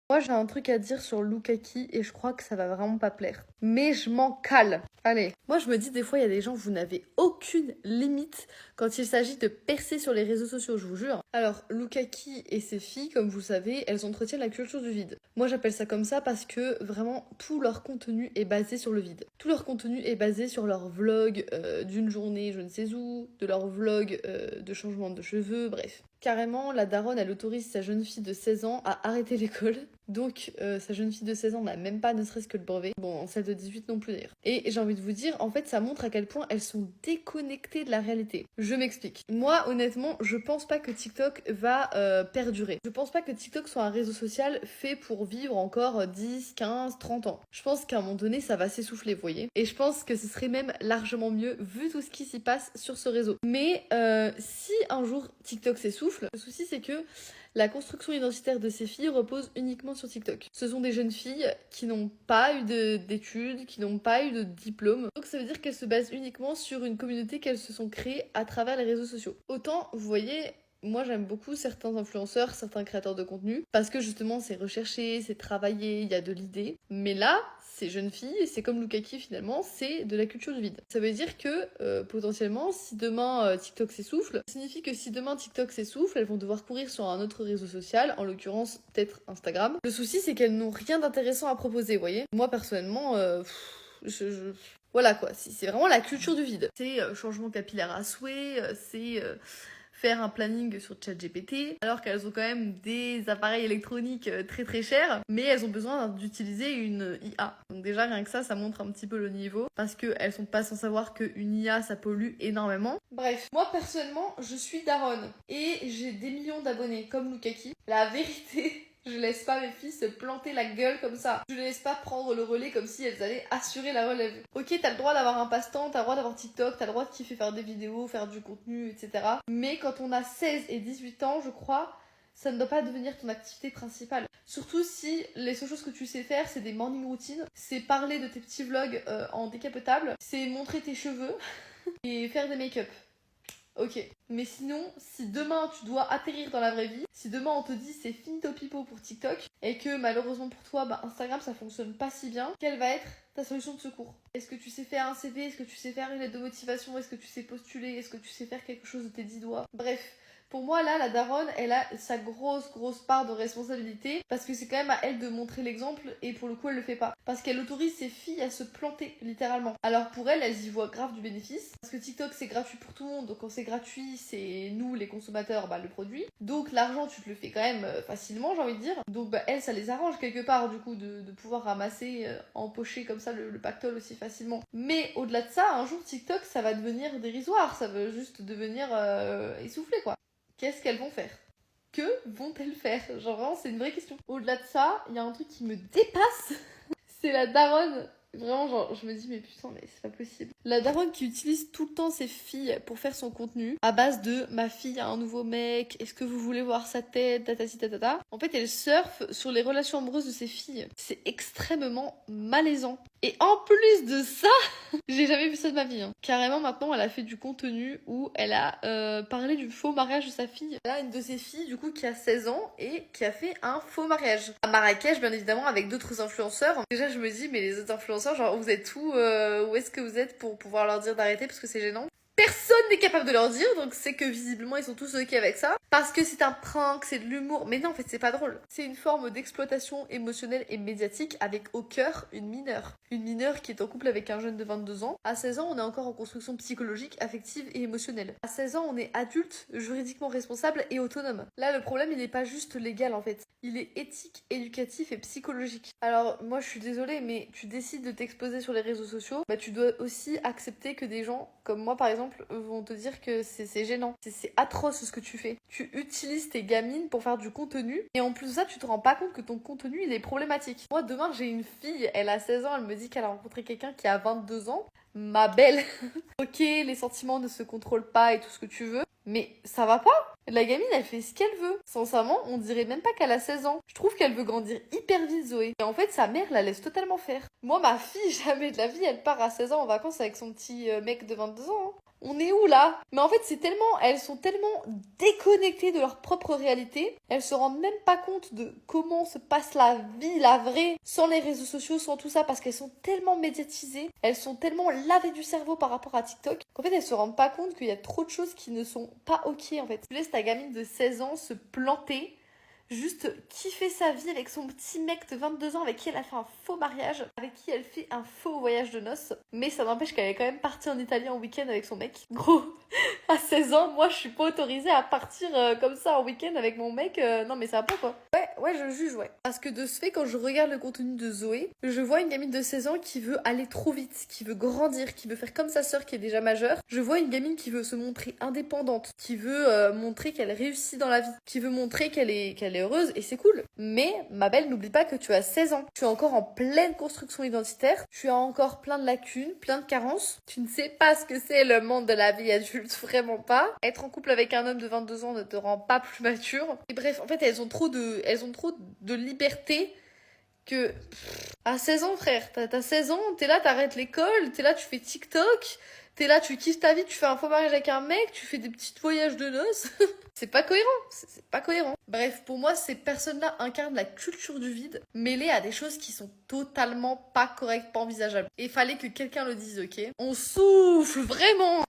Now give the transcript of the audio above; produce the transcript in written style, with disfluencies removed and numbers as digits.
Moi, j'ai un truc à dire sur Loukaki et je crois que ça va vraiment pas plaire. Mais je m'en cale. Allez. Moi, je me dis des fois, il y a des gens, vous n'avez aucune limite quand il s'agit de percer sur les réseaux sociaux, je vous jure. Alors, Loukaki et ses filles, comme vous le savez, elles entretiennent la culture du vide. Moi, j'appelle ça comme ça parce que vraiment, tout leur contenu est basé sur le vide. Tout leur contenu est basé sur leur vlog d'une journée je ne sais où, de leur vlog de changement de cheveux, bref. Carrément, la daronne, elle autorise sa jeune fille de 16 ans à arrêter l'école. Donc, sa jeune fille de 16 ans n'a même pas ne serait-ce que le brevet. Bon, celle de 18 non plus d'ailleurs. Et j'ai envie de vous dire, en fait, ça montre à quel point elles sont déconnectées de la réalité. Je m'explique. Moi, honnêtement, je pense pas que TikTok va perdurer. Je pense pas que TikTok soit un réseau social fait pour vivre encore 10, 15, 30 ans. Je pense qu'à un moment donné, ça va s'essouffler, vous voyez. Et je pense que ce serait même largement mieux vu tout ce qui s'y passe sur ce réseau. Mais si un jour TikTok s'essouffle, le souci c'est que la construction identitaire de ces filles repose uniquement sur TikTok. Ce sont des jeunes filles qui n'ont pas eu d'études, qui n'ont pas eu de diplôme. Donc ça veut dire qu'elles se basent uniquement sur une communauté qu'elles se sont créées à travers les réseaux sociaux. Autant, vous voyez, moi j'aime beaucoup certains influenceurs, certains créateurs de contenu, parce que justement c'est recherché, c'est travaillé, il y a de l'idée. Mais là, ces jeunes filles, c'est comme Loukaki finalement, c'est de la culture du vide. Ça veut dire que potentiellement, si demain TikTok s'essouffle, ça signifie que si demain TikTok s'essouffle, elles vont devoir courir sur un autre réseau social, en l'occurrence peut-être Instagram. Le souci c'est qu'elles n'ont rien d'intéressant à proposer, vous voyez. Moi personnellement, voilà quoi, c'est vraiment la culture du vide. C'est changement capillaire à souhait, c'est faire un planning sur ChatGPT, alors qu'elles ont quand même des appareils électroniques très très chers, mais elles ont besoin d'utiliser une IA. Donc déjà rien que ça montre un petit peu le niveau, parce qu'elles sont pas sans savoir qu'une IA ça pollue énormément. Bref, moi personnellement je suis daronne, et j'ai des millions d'abonnés comme Loukaki. La vérité... Je laisse pas mes filles se planter la gueule comme ça. Je les laisse pas prendre le relais comme si elles allaient assurer la relève. Ok, t'as le droit d'avoir un passe-temps, t'as le droit d'avoir TikTok, t'as le droit de kiffer faire des vidéos, faire du contenu, etc. Mais quand on a 16 et 18 ans, je crois, ça ne doit pas devenir ton activité principale. Surtout si les seules choses que tu sais faire, c'est des morning routines, c'est parler de tes petits vlogs en décapotable, c'est montrer tes cheveux et faire des make-up. Ok, mais sinon, si demain tu dois atterrir dans la vraie vie, si demain on te dit c'est finito pipo pour TikTok, et que malheureusement pour toi, Instagram ça fonctionne pas si bien, quelle va être ta solution de secours? Est-ce que tu sais faire un CV? Est-ce que tu sais faire une lettre de motivation? Est-ce que tu sais postuler? Est-ce que tu sais faire quelque chose de tes 10 doigts? Bref. Pour moi, là, la daronne, elle a sa grosse part de responsabilité parce que c'est quand même à elle de montrer l'exemple et pour le coup, elle le fait pas. Parce qu'elle autorise ses filles à se planter, littéralement. Alors pour elle, elles y voient grave du bénéfice parce que TikTok, c'est gratuit pour tout le monde. Donc quand c'est gratuit, c'est nous, les consommateurs, le produit. Donc l'argent, tu te le fais quand même facilement, j'ai envie de dire. Donc elle, ça les arrange quelque part, du coup, de pouvoir ramasser, empocher comme ça le pactole aussi facilement. Mais au-delà de ça, un jour, TikTok, ça va devenir dérisoire. Ça veut juste devenir essoufflé, quoi. Qu'est-ce qu'elles vont faire? Que vont-elles faire? Genre vraiment, c'est une vraie question. Au-delà de ça, il y a un truc qui me dépasse. C'est la daronne. Vraiment, genre, je me dis, mais putain, mais c'est pas possible. La daronne qui utilise tout le temps ses filles pour faire son contenu, à base de ma fille a un nouveau mec, est-ce que vous voulez voir sa tête, tatati tatata. En fait, elle surfe sur les relations amoureuses de ses filles. C'est extrêmement malaisant. Et en plus de ça, j'ai jamais vu ça de ma vie. Carrément, maintenant, elle a fait du contenu où elle a parlé du faux mariage de sa fille. Elle a une de ses filles, du coup, qui a 16 ans et qui a fait un faux mariage. À Marrakech, bien évidemment, avec d'autres influenceurs. Déjà, je me dis, mais les autres influenceurs, genre, vous êtes où est-ce que vous êtes pour pouvoir leur dire d'arrêter parce que c'est gênant? Personne n'est capable de leur dire, donc c'est que visiblement ils sont tous ok avec ça. Parce que c'est un prank, c'est de l'humour. Mais non, en fait, c'est pas drôle. C'est une forme d'exploitation émotionnelle et médiatique avec au cœur une mineure. Une mineure qui est en couple avec un jeune de 22 ans. À 16 ans, on est encore en construction psychologique, affective et émotionnelle. À 16 ans, on est adulte, juridiquement responsable et autonome. Là, le problème, il n'est pas juste légal en fait. Il est éthique, éducatif et psychologique. Alors, moi, je suis désolée, mais tu décides de t'exposer sur les réseaux sociaux, tu dois aussi accepter que des gens, comme moi par exemple, vont te dire que c'est gênant. C'est atroce ce que tu fais. Tu utilises tes gamines pour faire du contenu, et en plus de ça, tu te rends pas compte que ton contenu, il est problématique. Moi, demain, j'ai une fille, elle a 16 ans, elle me dit qu'elle a rencontré quelqu'un qui a 22 ans. Ma belle. Ok, les sentiments ne se contrôlent pas et tout ce que tu veux, mais ça va pas. La gamine, elle fait ce qu'elle veut. Sincèrement, on dirait même pas qu'elle a 16 ans. Je trouve qu'elle veut grandir hyper vite, Zoé. Et en fait, sa mère la laisse totalement faire. Moi, ma fille, jamais de la vie, elle part à 16 ans en vacances avec son petit mec de 22 ans. On est où là? Mais en fait, elles sont tellement déconnectées de leur propre réalité. Elles se rendent même pas compte de comment se passe la vie, la vraie, sans les réseaux sociaux, sans tout ça, parce qu'elles sont tellement médiatisées. Elles sont tellement lavées du cerveau par rapport à TikTok qu'en fait, elles se rendent pas compte qu'il y a trop de choses qui ne sont pas ok en fait. Tu laisses ta gamine de 16 ans se planter, juste kiffer sa vie avec son petit mec de 22 ans avec qui elle a fait un faux mariage, avec qui elle fait un faux voyage de noces. Mais ça n'empêche qu'elle est quand même partie en Italie en week-end avec son mec. Gros, à 16 ans, moi je suis pas autorisée à partir comme ça en week-end avec mon mec. Non mais ça va pas quoi. Ouais, je juge, ouais. Parce que de ce fait, quand je regarde le contenu de Zoé, je vois une gamine de 16 ans qui veut aller trop vite, qui veut grandir, qui veut faire comme sa sœur qui est déjà majeure. Je vois une gamine qui veut se montrer indépendante, qui veut montrer qu'elle réussit dans la vie, qui veut montrer qu'elle est heureuse, et c'est cool. Mais, ma belle, n'oublie pas que tu as 16 ans. Tu es encore en pleine construction identitaire, tu as encore plein de lacunes, plein de carences. Tu ne sais pas ce que c'est le monde de la vie adulte, vraiment pas. Être en couple avec un homme de 22 ans ne te rend pas plus mature. Et bref, en fait, elles ont trop de liberté que... À 16 ans, frère, t'as 16 ans, t'es là, t'arrêtes l'école, t'es là, tu fais TikTok, t'es là, tu kiffes ta vie, tu fais un faux mariage avec un mec, tu fais des petits voyages de noces. C'est pas cohérent, c'est pas cohérent. Bref, pour moi, ces personnes-là incarnent la culture du vide, mêlée à des choses qui sont totalement pas correctes, pas envisageables. Et fallait que quelqu'un le dise, ok? On souffle, vraiment.